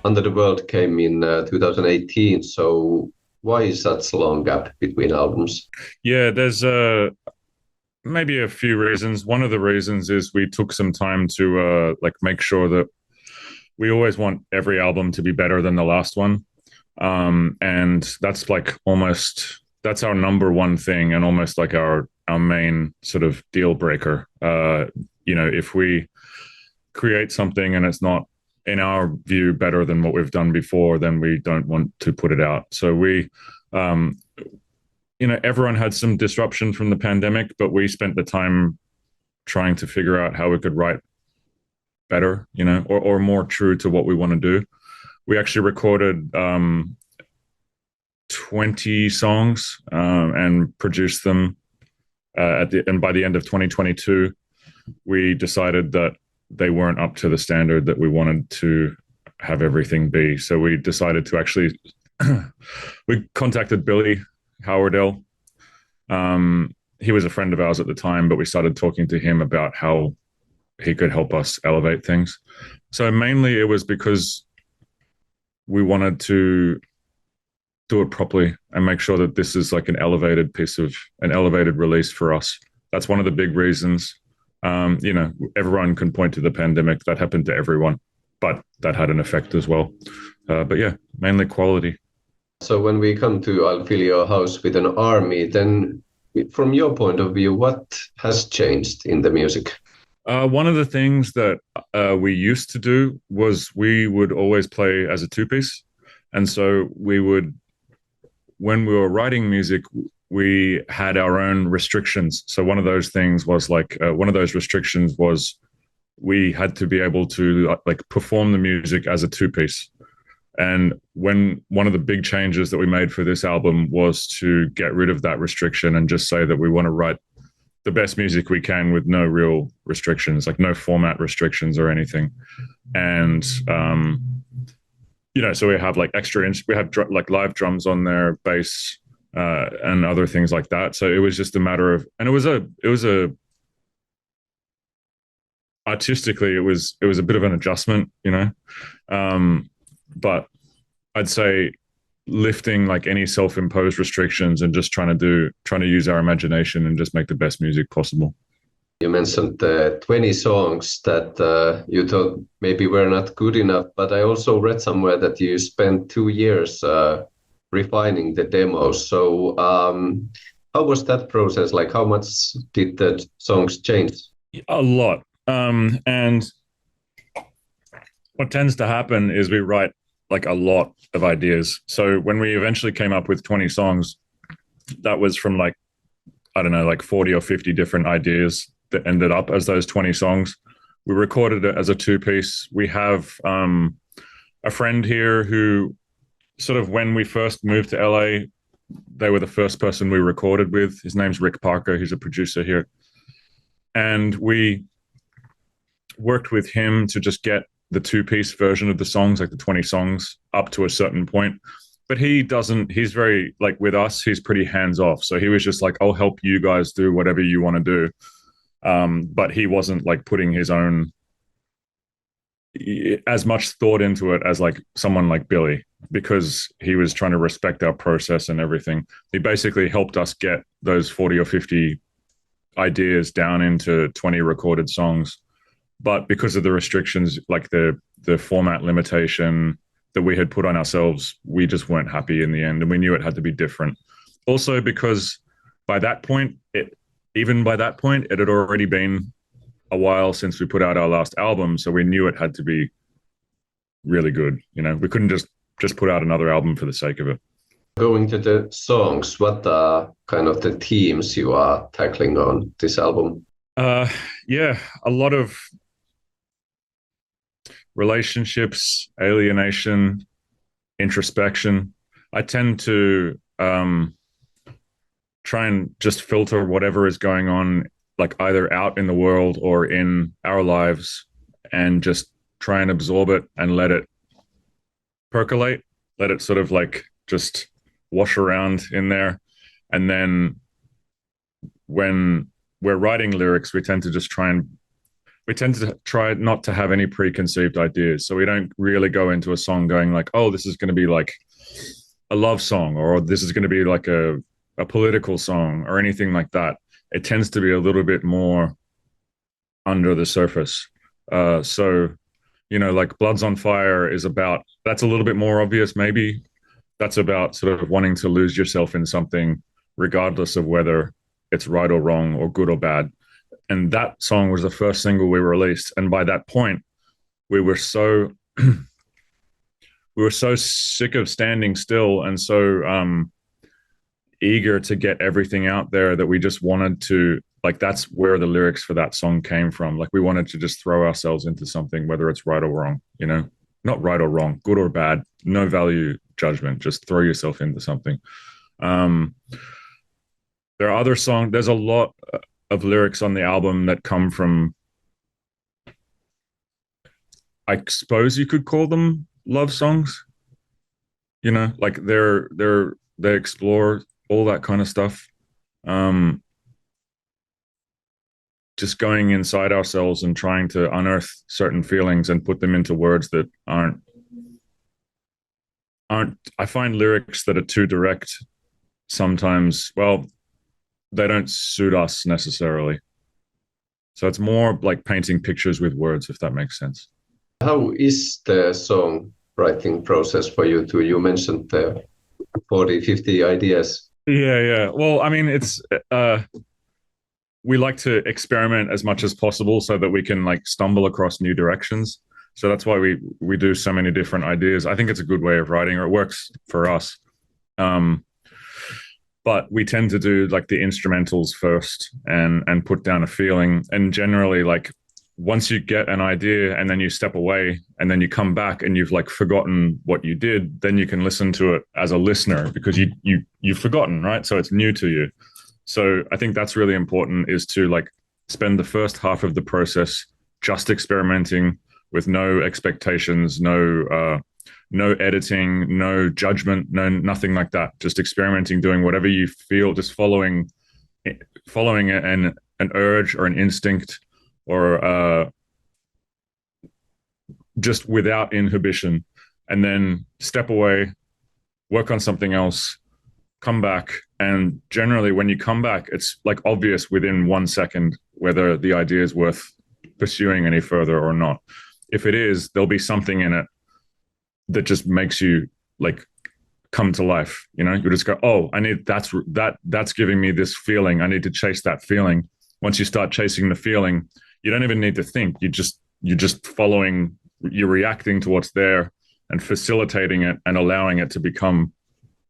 Under the World came in 2018. So why is such a long gap between albums? Yeah, there's maybe a few reasons. One of the reasons is we took some time to like make sure that we always want every album to be better than the last one. And that's like almost that's our number one thing and almost like our main sort of deal breaker. If we create something and it's not in our view better than what we've done before, then we don't want to put it out. So um, everyone had some disruption from the pandemic, but we spent the time trying to figure out how we could write better, or more true to what we want to do. We actually recorded 20 songs and produced them and by the end of 2022, we decided that they weren't up to the standard that we wanted to have everything be. So we decided to actually we contacted Billy Howardell. He was a friend of ours at the time, but we started talking to him about how he could help us elevate things. So mainly it was because we wanted to do it properly and make sure that this is like an elevated release for us. That's one of the big reasons. Everyone can point to the pandemic. That happened to everyone, but that had an effect as well. But yeah, mainly quality. So when we come to I'll Fill Your House with an Army, then from your point of view, what has changed in the music? One of the things that we used to do was we would always play as a two piece. And so when we were writing music, we had our own restrictions. So one of those things was one of those restrictions was we had to be able to like perform the music as a two piece. And when one of the big changes that we made for this album was to get rid of that restriction and just say that we want to write the best music we can with no real restrictions, like no format restrictions or anything. And so we have like we have like live drums on there, bass, and other things like that. So it was just a matter of, and it was a artistically, it was a bit of an adjustment. But I'd say lifting like any self-imposed restrictions and just trying to use our imagination and just make the best music possible. You mentioned the 20 songs that you thought maybe were not good enough, but I also read somewhere that you spent 2 years refining the demos. So how was that process? Like, how much did the songs change? A lot. And what tends to happen is we write like a lot of ideas. So when we eventually came up with 20 songs, that was from like, I don't know, like 40 or 50 different ideas that ended up as those 20 songs. We recorded it as a two piece. We have a friend here who sort of, when we first moved to LA, they were the first person we recorded with. His name's Rick Parker. He's a producer here. And we worked with him to just get the two piece version of the songs, like the 20 songs, up to a certain point. But he's very, like with us, he's pretty hands off. So he was just like, I'll help you guys do whatever you want to do. But he wasn't like putting his own as much thought into it as like someone like Billy, because he was trying to respect our process and everything. He basically helped us get those 40 or 50 ideas down into 20 recorded songs. But because of the restrictions, like the format limitation that we had put on ourselves, we just weren't happy in the end, and we knew it had to be different. Also, because by that point, it had already been a while since we put out our last album, so we knew it had to be really good. We couldn't just put out another album for the sake of it. Going to the songs, what are kind of the themes you are tackling on this album? Yeah, a lot of relationships, alienation, introspection. I tend to try and just filter whatever is going on, like either out in the world or in our lives, and just try and absorb it and let it percolate, let it sort of like just wash around in there. And then when we're writing lyrics, we tend to just try and we tend to try not to have any preconceived ideas. So we don't really go into a song going like, oh, this is going to be like a love song, or this is going to be like a political song or anything like that. It tends to be a little bit more under the surface. So, like Blood's on Fire is about, that's a little bit more obvious, maybe. That's about sort of wanting to lose yourself in something, regardless of whether it's right or wrong or good or bad. And that song was the first single we released. And by that point, we were so we were so sick of standing still and so eager to get everything out there that we just wanted to, like, that's where the lyrics for that song came from. Like, we wanted to just throw ourselves into something, whether it's right or wrong, not right or wrong, good or bad, no value judgment, just throw yourself into something. um there are other songs, there's a lot of lyrics on the album that come from, I suppose you could call them love songs. Like they explore all that kind of stuff. Um, just going inside ourselves and trying to unearth certain feelings and put them into words that aren't. I find lyrics that are too direct sometimes, well, they don't suit us necessarily. So it's more like painting pictures with words, if that makes sense. How is the song writing process for you too? You mentioned the 40, 50 ideas. Yeah, yeah. Well, I mean, it's we like to experiment as much as possible so that we can like stumble across new directions. So that's why we do so many different ideas. I think it's a good way of writing, or it works for us. Um, but we tend to do like the instrumentals first and put down a feeling. And generally, like, once you get an idea and then you step away and then you come back and you've like forgotten what you did, then you can listen to it as a listener because you've forgotten, right? So it's new to you. So I think that's really important, is to like spend the first half of the process just experimenting with no expectations, no editing, no judgment, no nothing like that. Just experimenting, doing whatever you feel, just following an urge or an instinct, or just without inhibition, and then step away, work on something else, come back. And generally, when you come back, it's like obvious within 1 second whether the idea is worth pursuing any further or not. If it is, there'll be something in it that just makes you like come to life. You just go, oh, I need, that's giving me this feeling. I need to chase that feeling. Once you start chasing the feeling, you don't even need to think. You're just following, you're reacting to what's there and facilitating it and allowing it to become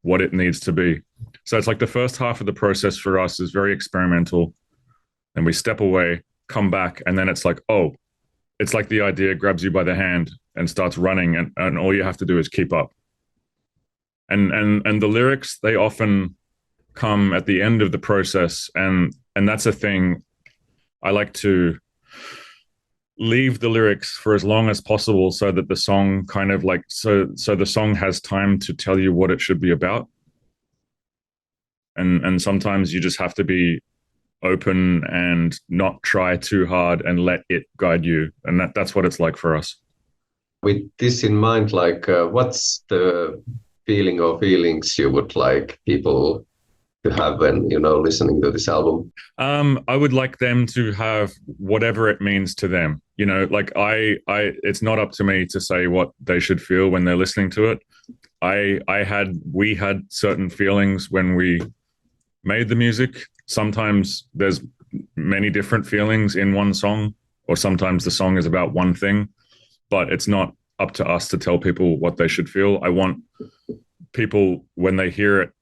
what it needs to be. So it's like the first half of the process for us is very experimental. And we step away, come back, and then it's like, oh, it's like the idea grabs you by the hand and starts running, and all you have to do is keep up. And the lyrics, they often come at the end of the process, and that's a thing. I like to leave the lyrics for as long as possible so that the song kind of like, so the song has time to tell you what it should be about. And sometimes you just have to be open and not try too hard and let it guide you. And that's what it's like for us. With this in mind, like, what's the feeling or feelings you would like people to have when, listening to this album? I would like them to have whatever it means to them. Like it's not up to me to say what they should feel when they're listening to it. We had certain feelings when we made the music. Sometimes there's many different feelings in one song, or sometimes the song is about one thing, but it's not up to us to tell people what they should feel. I want people, when they hear it,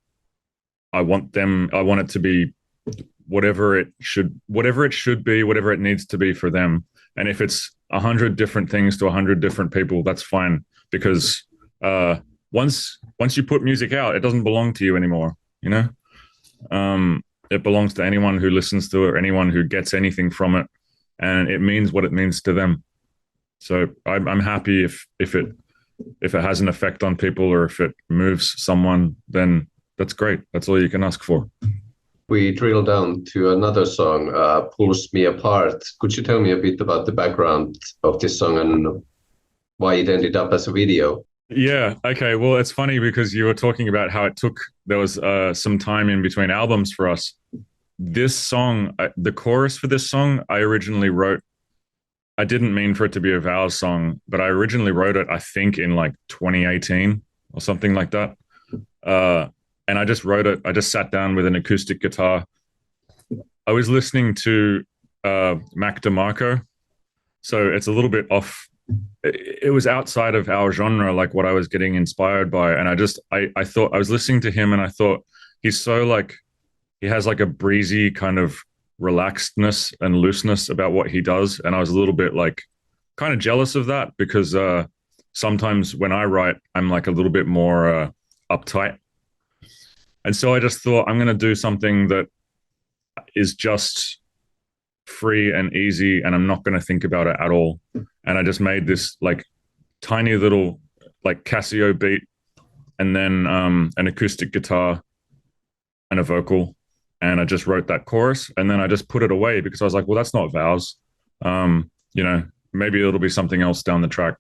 I want it to be whatever it should be, whatever it needs to be for them. And if it's 100 different things to 100 different people, that's fine, because once you put music out, it doesn't belong to you anymore. It belongs to anyone who listens to it, or anyone who gets anything from it, and it means what it means to them. So I'm happy if it has an effect on people, or if it moves someone, then that's great. That's all you can ask for. we drill down to another song, Pulls Me Apart. Could you tell me a bit about the background of this song and why it ended up as a video? Yeah. Okay. Well, it's funny because you were talking about how there was some time in between albums for us. This song, the chorus for this song, I originally wrote. I didn't mean for it to be a VOWWS song, but I originally wrote it, I think, in like 2018 or something like that. And I just wrote it. I just sat down with an acoustic guitar. I was listening to Mac DeMarco, so it's a little bit off. It was outside of our genre, like what I was getting inspired by, and I thought I was listening to him, and I thought he's so like he has like a breezy kind of relaxedness and looseness about what he does, and I was a little bit like kind of jealous of that because sometimes when I write, I'm like a little bit more uptight, and so I just thought I'm going to do something that is just free and easy, and I'm not going to think about it at all. And I just made this like tiny little like Casio beat, and then an acoustic guitar and a vocal, and I just wrote that chorus, and then I just put it away because I was like, well, that's not VOWWS. You know, maybe it'll be something else down the track.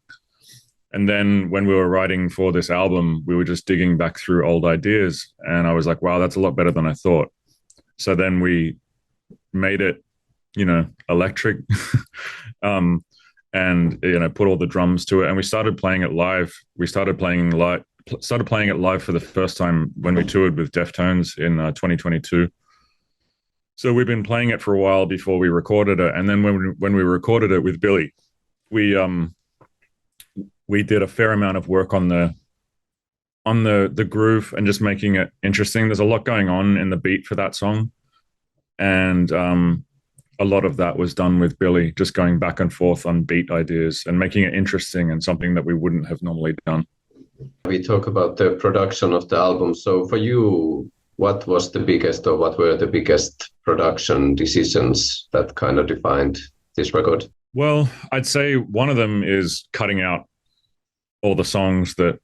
And then when we were writing for this album, we were just digging back through old ideas, and I was like, wow, that's a lot better than I thought. So then we made it, you know, electric, and you know, put all the drums to it, and we started playing it live. We started playing it live for the first time when we toured with Deftones in 2022. So we've been playing it for a while before we recorded it, and then when we recorded it with Billy, we did a fair amount of work on the groove and just making it interesting. There's a lot going on in the beat for that song, and a lot of that was done with Billy, just going back and forth on beat ideas and making it interesting and something that we wouldn't have normally done. We talk about the production of the album. So for you, what was the biggest, or what were the biggest production decisions that kind of defined this record? Well, I'd say one of them is cutting out all the songs that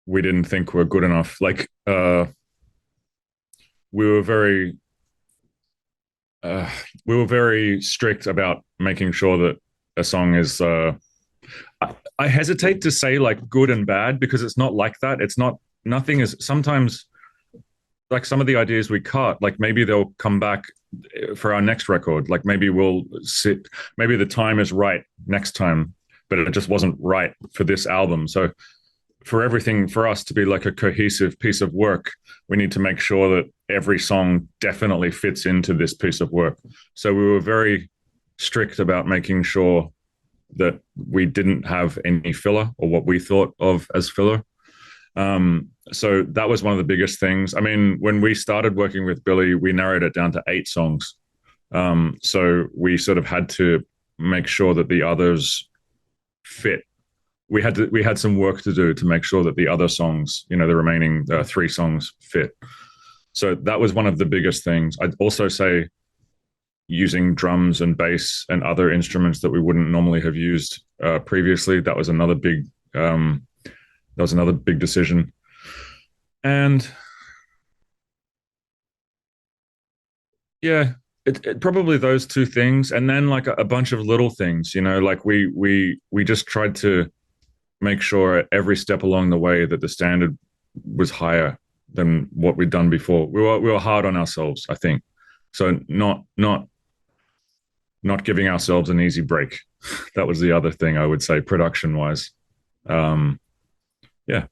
we didn't think were good enough. Like we were very strict about making sure that a song is I hesitate to say like good and bad because it's not like that. It's not, nothing is, sometimes like some of the ideas we cut, like maybe they'll come back for our next record. Like maybe maybe the time is right next time, but it just wasn't right for this album. So for everything, for us to be like a cohesive piece of work, we need to make sure that every song definitely fits into this piece of work. So we were very strict about making sure that we didn't have any filler or what we thought of as filler. So that was one of the biggest things. I mean, when we started working with Billy, we narrowed it down to 8 songs. So we sort of had to make sure that the others fit. We had some work to do to make sure that the other songs, you know, the remaining 3 songs fit. So that was one of the biggest things. I'd also say using drums and bass and other instruments that we wouldn't normally have used previously. That was another big decision. And yeah, it probably those 2 things, and then like a bunch of little things, you know, like we just tried to make sure at every step along the way that the standard was higher than what we'd done before. We were hard on ourselves, I think. So not giving ourselves an easy break. That was the other thing I would say, production wise. Yeah.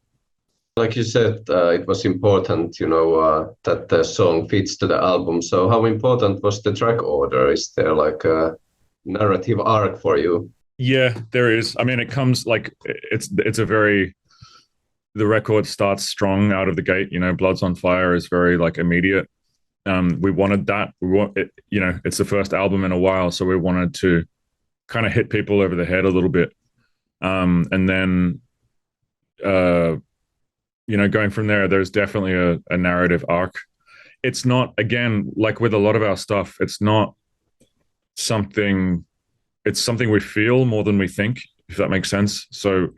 Like you said, it was important, you know, that the song fits to the album. So how important was the track order? Is there like a narrative arc for you? Yeah, there is. I mean, it comes like it's a very, the record starts strong out of the gate. You know, Bloods on Fire is very like immediate. We wanted that. We want it. You know, it's the first album in a while, so we wanted to kind of hit people over the head a little bit, and then, you know, going from there. There's definitely a narrative arc. It's not, again, like with a lot of our stuff. It's not something. It's something we feel more than we think, if that makes sense. So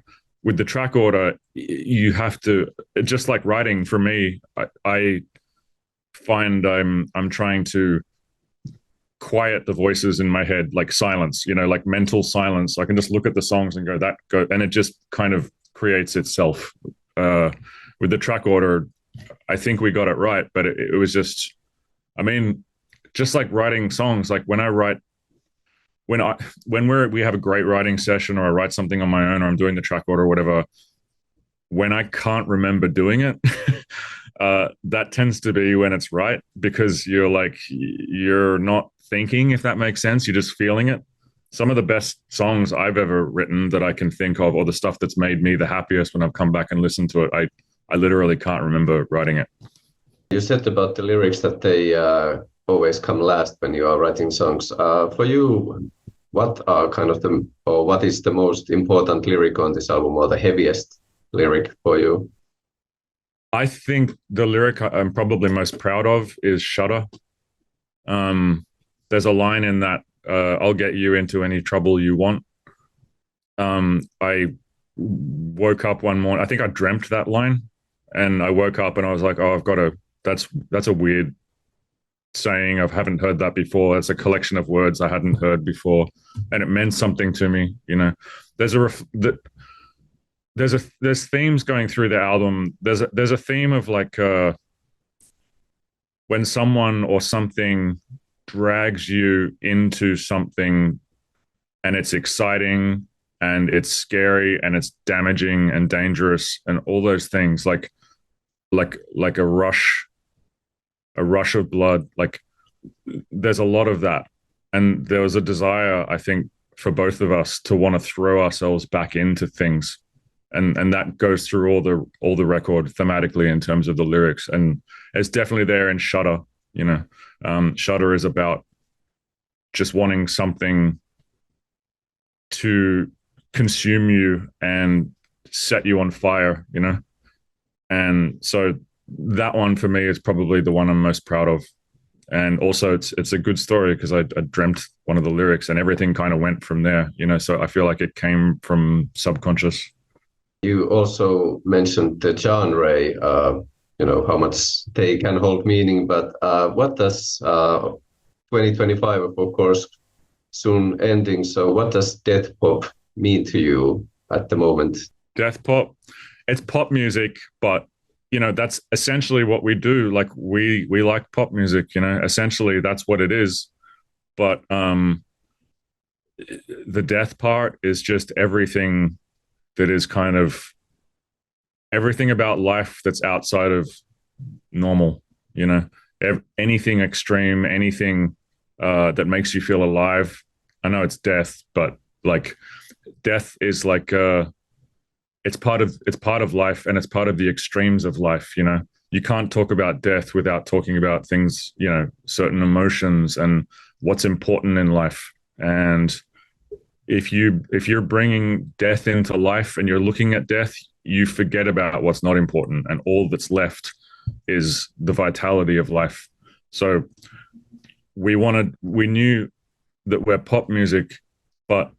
with the track order, you have to, just like writing for me, I find I'm trying to quiet the voices in my head, like silence, like mental silence. I can just look at the songs and go, and it just kind of creates itself. With the track order, I think we got it right, but it was just, I mean, just like writing songs, like when I write, when we have a great writing session, or I write something on my own, or I'm doing the track order or whatever, when I can't remember doing it, that tends to be when it's right, because you're not thinking, if that makes sense. You're just feeling it. Some of the best songs I've ever written that I can think of, or the stuff that's made me the happiest when I've come back and listened to it, I literally can't remember writing it. You said about the lyrics that they always come last when you are writing songs. For you, what are kind of or what is the most important lyric on this album, or the heaviest lyric for you? I think the lyric I'm probably most proud of is Shudder. There's a line in that, I'll get you into any trouble you want. I woke up one morning, I think I dreamt that line, and I woke up and I was like, oh, that's a weird saying. I haven't heard that before. It's a collection of words I hadn't heard before, and it meant something to me. There's themes going through the album. There's a theme of like, when someone or something drags you into something, and it's exciting and it's scary and it's damaging and dangerous and all those things, like a rush of blood. Like, there's a lot of that, and there was a desire, I think, for both of us to want to throw ourselves back into things, and that goes through all the record thematically in terms of the lyrics, and it's definitely there in Shudder. Shudder is about just wanting something to consume you and set you on fire, and so that one for me is probably the one I'm most proud of. And also it's a good story, because I dreamt one of the lyrics and everything kind of went from there, so I feel like it came from subconscious. You also mentioned the genre, how much they can hold meaning, but what does 2025, of course, soon ending, so what does death pop mean to you at the moment? Death pop, it's pop music, but that's essentially what we do. Like, we like pop music, essentially that's what it is. But the death part is just everything that is kind of everything about life that's outside of normal, anything extreme, anything that makes you feel alive. I know it's death, but like, death is like, it's part of life, and it's part of the extremes of life. You can't talk about death without talking about things, certain emotions and what's important in life. And if you're bringing death into life and you're looking at death, you forget about what's not important, and all that's left is the vitality of life. So we knew that we're pop music, but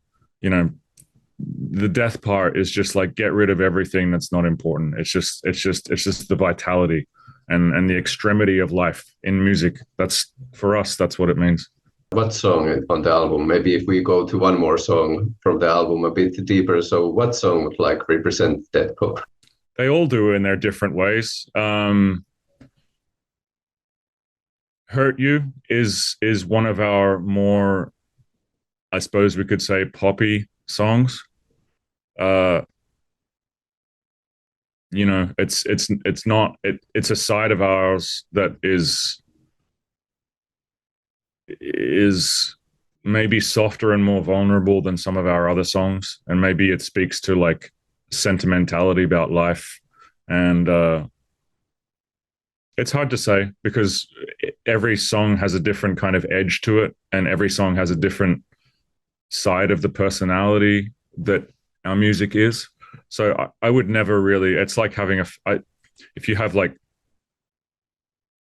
the death part is just like, get rid of everything that's not important. It's just the vitality and the extremity of life in music. That's, for us, that's what it means. What song on the album? Maybe if we go to one more song from the album a bit deeper. So what song would like represent death pop? They all do in their different ways. Hurt You is one of our more, I suppose we could say, poppy songs. It's a side of ours that is maybe softer and more vulnerable than some of our other songs, and maybe it speaks to like sentimentality about life. And it's hard to say, because every song has a different kind of edge to it, and every song has a different side of the personality that our music is. So I would never really, it's like having if you have like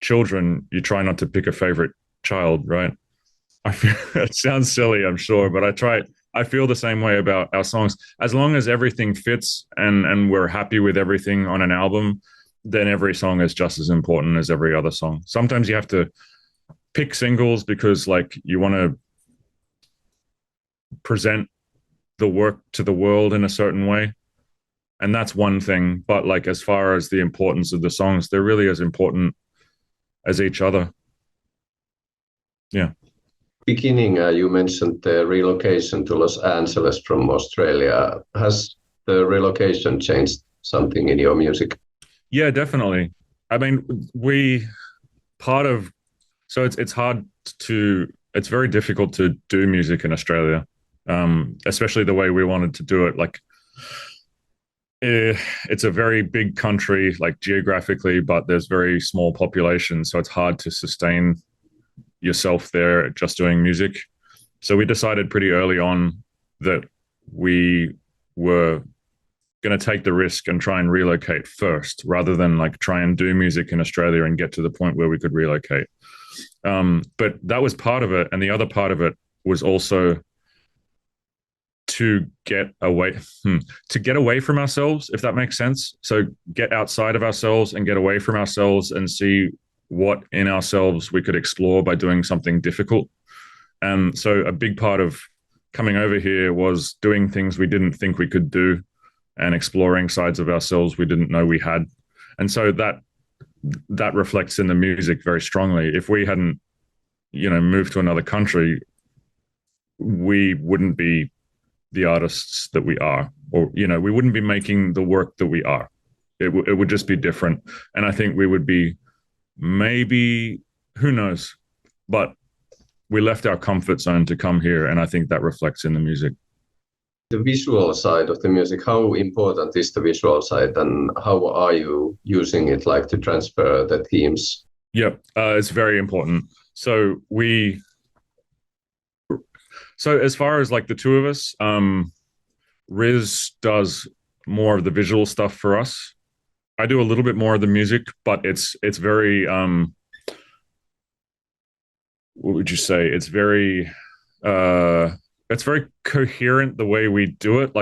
children, you try not to pick a favorite child, right? It sounds silly, I'm sure, but I feel the same way about our songs. As long as everything fits and we're happy with everything on an album, then every song is just as important as every other song. Sometimes you have to pick singles because like you want to present the work to the world in a certain way, and that's one thing. But like as far as the importance of the songs, they're really as important as each other. Yeah. Beginning, you mentioned the relocation to Los Angeles from Australia. Has the relocation changed something in your music? Yeah, definitely. I mean, we part of so it's hard to it's very difficult to do music in Australia, especially the way we wanted to do it. Like, it's a very big country, like geographically, but there's very small population, so it's hard to sustain yourself there just doing music. So we decided pretty early on that we were going to take the risk and try and relocate first rather than like try and do music in Australia and get to the point where we could relocate. But that was part of it. And the other part of it was also to get away from ourselves, if that makes sense. So get outside of ourselves and get away from ourselves and see what in ourselves we could explore by doing something difficult. And so a big part of coming over here was doing things we didn't think we could do and exploring sides of ourselves we didn't know we had. And so that reflects in the music very strongly. If we hadn't, moved to another country, we wouldn't be the artists that we are, or, we wouldn't be making the work that we are. It would just be different. And I think we would be maybe, who knows, but we left our comfort zone to come here. And I think that reflects in the music. The visual side of the music, how important is the visual side and how are you using it like to transfer the themes? Yeah, it's very important. So as far as like the two of us, Riz does more of the visual stuff for us. I do a little bit more of the music, but it's very what would you say? It's very coherent the way we do it.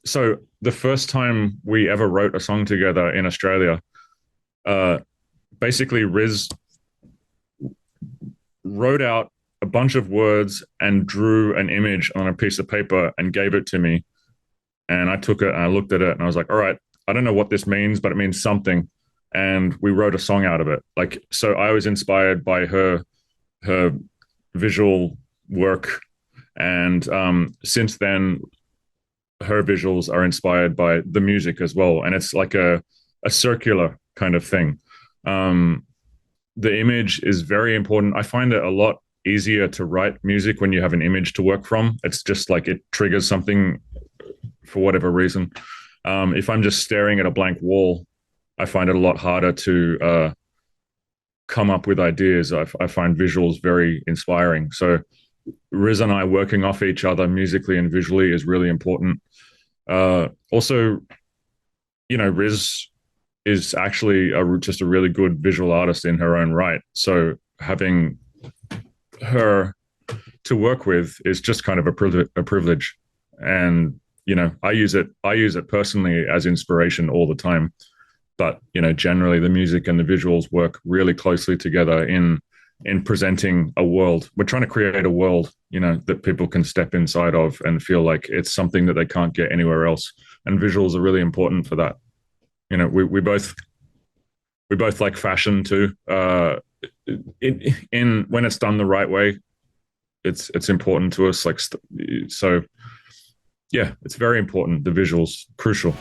So the first time we ever wrote a song together in Australia, basically Riz wrote out a bunch of words and drew an image on a piece of paper and gave it to me. And I took it and I looked at it and I was like, all right, I don't know what this means, but it means something. And we wrote a song out of it. Like, so I was inspired by her visual work. And since then, her visuals are inspired by the music as well. And it's like a circular kind of thing. The image is very important. I find it a lot easier to write music when you have an image to work from. It's just like it triggers something for whatever reason. If I'm just staring at a blank wall, I find it a lot harder to come up with ideas. I find visuals very inspiring. So Riz and I working off each other musically and visually is really important. Also, Riz is actually just a really good visual artist in her own right. So having her to work with is just kind of a privilege. And, I use it personally as inspiration all the time. But, generally the music and the visuals work really closely together in presenting a world. We're trying to create a world, that people can step inside of and feel like it's something that they can't get anywhere else. And visuals are really important for that. We both like fashion too. When it's done the right way, it's important to us. So yeah, it's very important. The visuals, crucial.